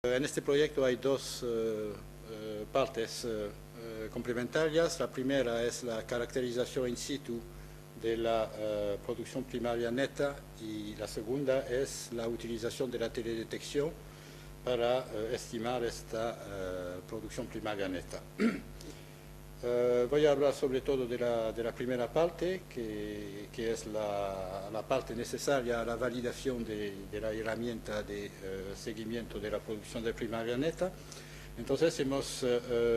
En este proyecto hay dos partes complementarias. La primera es la caracterización in situ de la producción primaria neta y la segunda es la utilización de la teledetección para estimar esta producción primaria neta. Voy a hablar sobre todo de la primera parte, que es la parte necesaria a la validación de la herramienta de seguimiento de la producción de primaria neta. Entonces hemos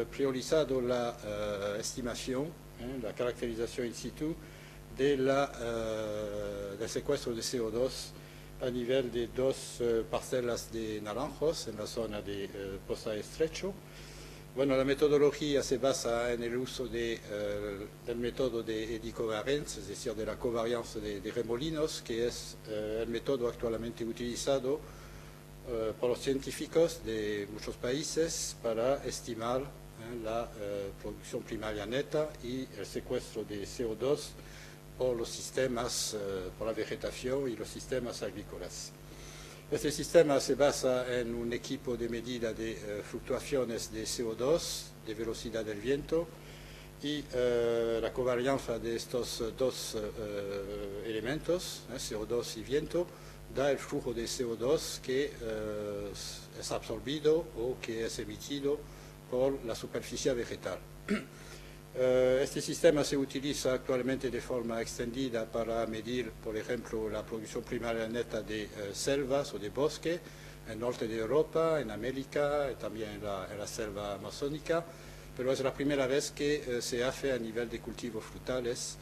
priorizado la estimación, la caracterización in situ del secuestro de CO2 a nivel de dos parcelas de naranjos en la zona de Poza Estrecho. Bueno, la metodología se basa en el uso del método de eddy covariance, es decir, de la covarianza de remolinos, que es el método actualmente utilizado por los científicos de muchos países para estimar la producción primaria neta y el secuestro de CO2 por los sistemas, por la vegetación y los sistemas agrícolas. Este sistema se basa en un equipo de medida de fluctuaciones de CO2, de velocidad del viento, y la covarianza de estos dos elementos, CO2 y viento, da el flujo de CO2 que es absorbido o que es emitido por la superficie vegetal. Este sistema se utiliza actualmente de forma extendida para medir, por ejemplo, la producción primaria neta de selvas o de bosque en el norte de Europa, en América, y también en la selva amazónica, pero es la primera vez que se hace a nivel de cultivos frutales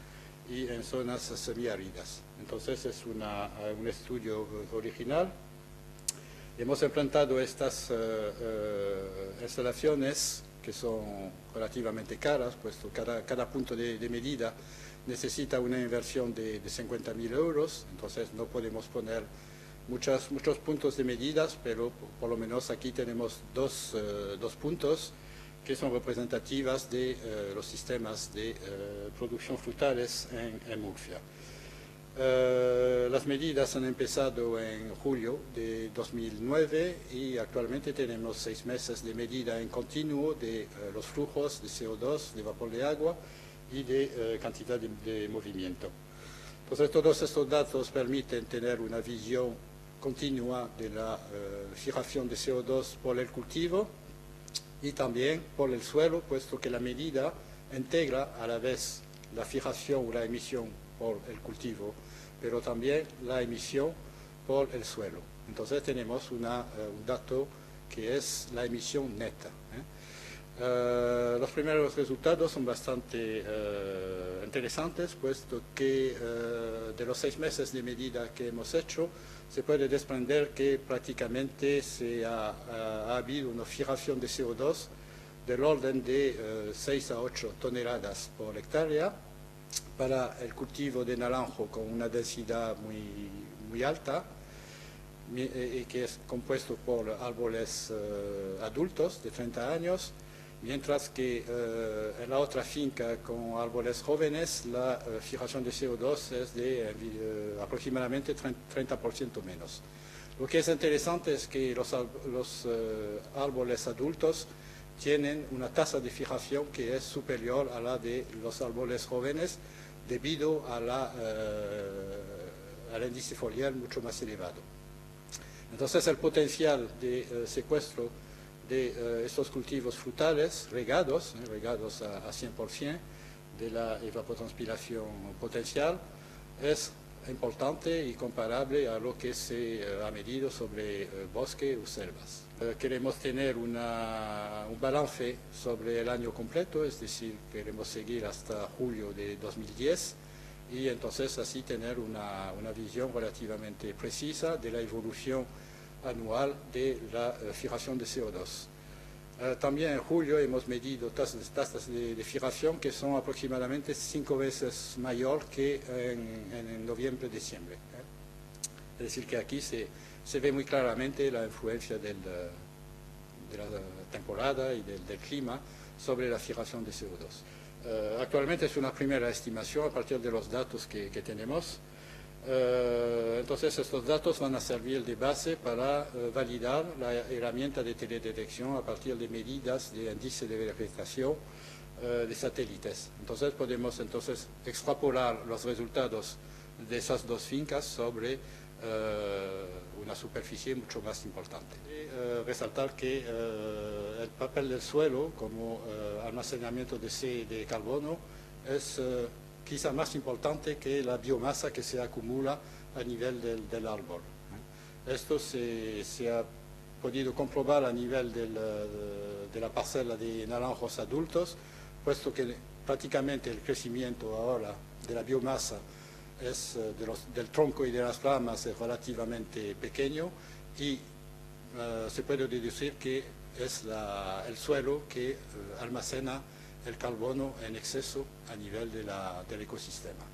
y en zonas semiáridas. Entonces es un estudio original. Hemos implantado estas instalaciones que son relativamente caras, puesto cada punto de medida necesita una inversión de 50.000 euros, entonces no podemos poner muchos puntos de medidas, pero por lo menos aquí tenemos dos puntos que son representativas de los sistemas de producción frutales en Murcia. Las medidas han empezado en julio de 2009 y actualmente tenemos 6 meses de medida en continuo de los flujos de CO2, de vapor de agua y de cantidad de movimiento. Entonces todos estos datos permiten tener una visión continua de la fijación de CO2 por el cultivo y también por el suelo, puesto que la medida integra a la vez la fijación o la emisión por el cultivo, pero también la emisión por el suelo. Entonces tenemos un dato que es la emisión neta. Los primeros resultados son bastante interesantes, puesto que de los 6 meses de medida que hemos hecho, se puede desprender que prácticamente ha habido una fijación de CO2 del orden de 6 a 8 toneladas por hectárea, para el cultivo de naranjo con una densidad muy alta, que es compuesto por árboles adultos de 30 años, mientras que en la otra finca con árboles jóvenes la fijación de CO2 es de aproximadamente 30% menos. Lo que es interesante es que los árboles adultos tienen una tasa de fijación que es superior a la de los árboles jóvenes debido al índice foliar mucho más elevado. Entonces el potencial de secuestro de estos cultivos frutales regados a 100% de la evapotranspiración potencial es importante y comparable a lo que se ha medido sobre bosque o selvas. Queremos tener un balance sobre el año completo, es decir, queremos seguir hasta julio de 2010 y entonces así tener una visión relativamente precisa de la evolución anual de la fijación de CO2. También en julio hemos medido tasas de fijación que son aproximadamente 5 veces mayor que en noviembre-diciembre. Es decir, que aquí se ve muy claramente la influencia de la temporada y del clima sobre la fijación de CO2. Actualmente es una primera estimación a partir de los datos que tenemos. entonces estos datos van a servir de base para validar la herramienta de teledetección a partir de medidas de índice de vegetación de satélites. Entonces podemos extrapolar los resultados de esas dos fincas sobre una superficie mucho más importante. Resaltar que el papel del suelo como almacenamiento de carbono es quizá más importante que la biomasa que se acumula a nivel del árbol. Esto se ha podido comprobar a nivel de la parcela de naranjos adultos, puesto que prácticamente el crecimiento ahora de la biomasa del tronco y de las ramas es relativamente pequeño y se puede deducir que es el suelo que almacena el carbono en exceso a nivel del ecosistema.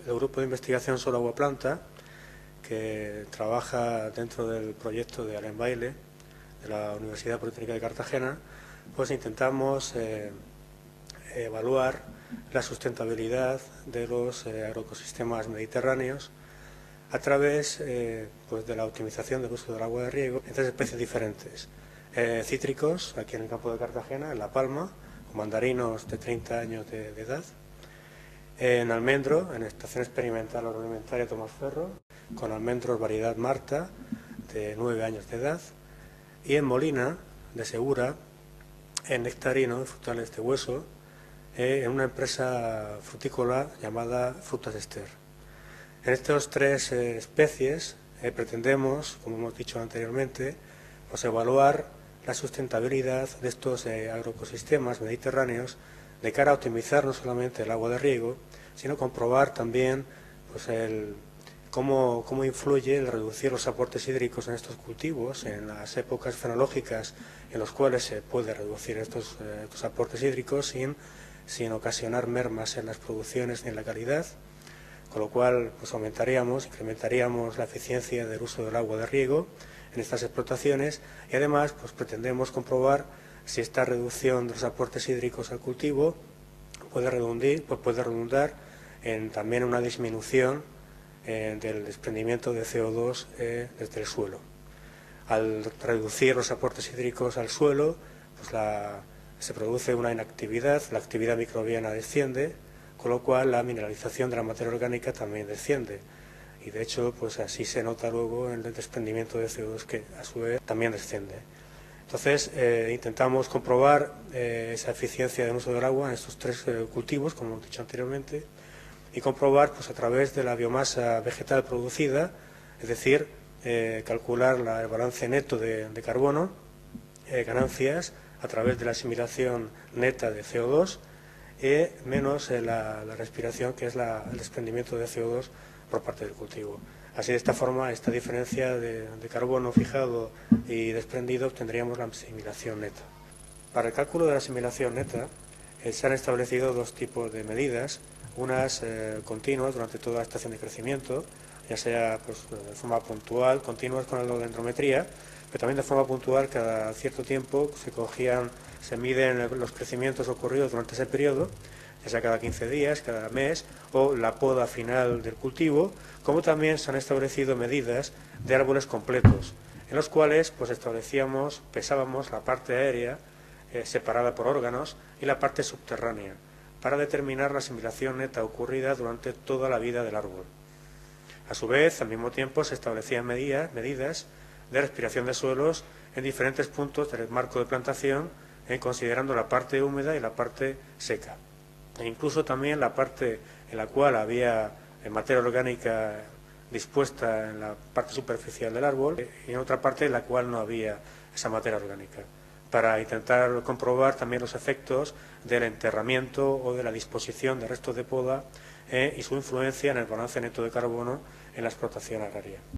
El grupo de investigación Suelo Agua Planta, que trabaja dentro del proyecto de Alain Bailey de la Universidad Politécnica de Cartagena, pues intentamos evaluar la sustentabilidad de los agroecosistemas mediterráneos a través pues de la optimización del uso del agua de riego en tres especies diferentes. Cítricos, aquí en el campo de Cartagena, en La Palma, con mandarinos de 30 años de edad. En almendro, en Estación Experimental Agroalimentaria Tomás Ferro, con almendros variedad Marta, de 9 años de edad. Y en Molina, de Segura, en nectarino, frutales de hueso, en una empresa frutícola llamada Frutas Ester. En estas tres especies pretendemos, como hemos dicho anteriormente, pues evaluar la sustentabilidad de estos agroecosistemas mediterráneos de cara a optimizar no solamente el agua de riego, sino comprobar también pues, cómo influye el reducir los aportes hídricos en estos cultivos, en las épocas fenológicas en las cuales se puede reducir estos aportes hídricos sin ocasionar mermas en las producciones ni en la calidad, con lo cual pues, incrementaríamos la eficiencia del uso del agua de riego en estas explotaciones y además pues, pretendemos comprobar si esta reducción de los aportes hídricos al cultivo puede redundar en también una disminución del desprendimiento de CO2 desde el suelo. Al reducir los aportes hídricos al suelo, pues se produce una inactividad, la actividad microbiana desciende, con lo cual la mineralización de la materia orgánica también desciende. Y de hecho, pues así se nota luego en el desprendimiento de CO2 que a su vez también desciende. Entonces, intentamos comprobar esa eficiencia del uso del agua en estos tres cultivos, como hemos dicho anteriormente, y comprobar pues, a través de la biomasa vegetal producida, es decir, calcular el balance neto de carbono, ganancias, a través de la asimilación neta de CO2, menos la respiración, que es el desprendimiento de CO2 por parte del cultivo. Así, de esta forma, esta diferencia de carbono fijado y desprendido obtendríamos la asimilación neta. Para el cálculo de la asimilación neta se han establecido dos tipos de medidas, unas continuas durante toda la estación de crecimiento, ya sea pues, de forma puntual, continuas con la dendrometría, pero también de forma puntual cada cierto tiempo se miden los crecimientos ocurridos durante ese periodo, ya sea cada 15 días, cada mes, o la poda final del cultivo, como también se han establecido medidas de árboles completos, en los cuales pues, pesábamos la parte aérea separada por órganos y la parte subterránea, para determinar la asimilación neta ocurrida durante toda la vida del árbol. A su vez, al mismo tiempo, se establecían medidas de respiración de suelos en diferentes puntos del marco de plantación, considerando la parte húmeda y la parte seca. E incluso también la parte en la cual había materia orgánica dispuesta en la parte superficial del árbol y en otra parte en la cual no había esa materia orgánica, para intentar comprobar también los efectos del enterramiento o de la disposición de restos de poda y su influencia en el balance neto de carbono en la explotación agraria.